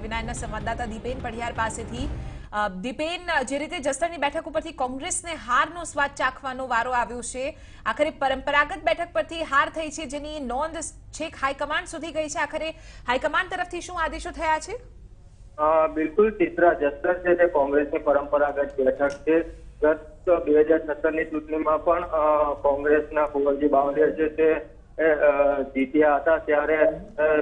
ટીવી9 ના સંવાદદાતા દીપેન પઢિયાર પાસેથી। દીપેન, જે રીતે જસદણની બેઠક ઉપરથી કોંગ્રેસને હારનો સ્વાદ ચાખવાનો વારો આવ્યો છે, આખરે પરંપરાગત બેઠક પરથી હાર થઈ છે, જેની નોંધ છેક હાઈકમાન્ડ સુધી ગઈ છે। આખરે હાઈકમાન્ડ તરફથી શું આદેશો થયા છે? બિલકુલ ચિત્રા, જસદણ છે તે કોંગ્રેસની પરંપરાગત બેઠક છે। ગત 2017ની ચૂંટણીમાં પણ કોંગ્રેસના કુંવરજી બાવળિયા છે તે જીત્યા હતા। ત્યારે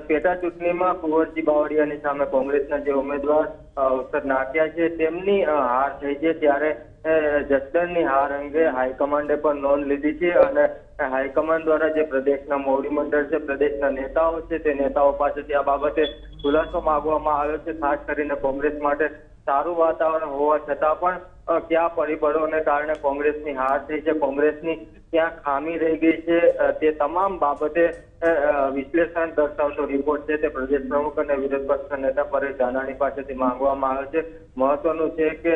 પેટા ચૂંટણીમાં કુંવરજી બાવળિયાની સામે કોંગ્રેસના જે ઉમેદવાર અવસર નાખ્યા છે તેમની હાર થઈ છે। ત્યારે જસદણની હાર અંગે હાઈકમાન્ડે પણ નોંધ લીધી છે અને હાઈકમાન્ડ દ્વારા જે પ્રદેશના મોવડી મંડળ છે, પ્રદેશના નેતાઓ છે, તે નેતાઓ પાસેથી આ બાબતે ખુલાસો માંગવામાં આવ્યો છે। ખાસ કરીને કોંગ્રેસ માટે સારું વાતાવરણ હોવા છતાં પણ કયા પરિબળોને કારણે કોંગ્રેસની હાર થઈ છે, કોંગ્રેસની ક્યાં ખામી રહી ગઈ છે, તે તમામ બાબતે વિશ્લેષણ દર્શાવતો રિપોર્ટ છે તે પ્રદેશ પ્રમુખ અને વિરોધ પક્ષના નેતા પરેશ ધાનાણી પાસેથી માંગવામાં આવ્યો છે। મહત્વનું છે કે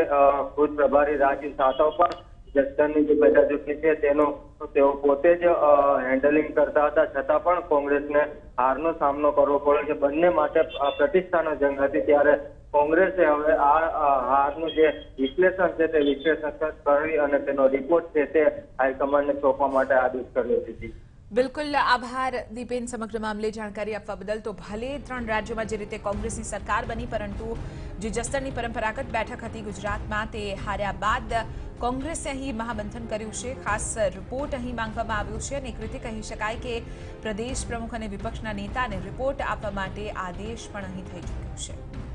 ખુદ પ્રભારી રાજીવ સાતવ પણ જસદણની જે પેટા ચૂંટણી છે તેનો તેઓ પોતે જ હેન્ડલિંગ કરતા હતા, છતાં પણ કોંગ્રેસને હારનો સામનો કરવો પડ્યો છે। બંને માટે પ્રતિષ્ઠાનો જંગ હતી। ત્યારે કોંગ્રેસે હવે આ હારનું જે વિશ્લેષણ છે તે વિશ્લેષણ કરી અને તેનો રિપોર્ટ છે તે હાઈકમાન્ડને સોંપવા માટે આદેશ કર્યો છે। બિલકુલ આભાર દીપેન, સમગ્ર મામલે જાણકારી આપવા બદલ। તો ભલે 3 રાજ્યોમાં જે રીતે કોંગ્રેસની સરકાર બની, પરંતુ જે જસદણની પરંપરાગત બેઠક હતી ગુજરાતમાં, તે હાર્યા બાદ કોંગ્રેસે અહીં મહામંથન કર્યું છે। ખાસ રિપોર્ટ અહીં માંગવામાં આવ્યો છે અને એક રીતે કહી શકાય કે પ્રદેશ પ્રમુખ અને વિપક્ષના નેતાને રિપોર્ટ આપવા માટે આદેશ પણ અહીં થઈ ચૂક્યો છે।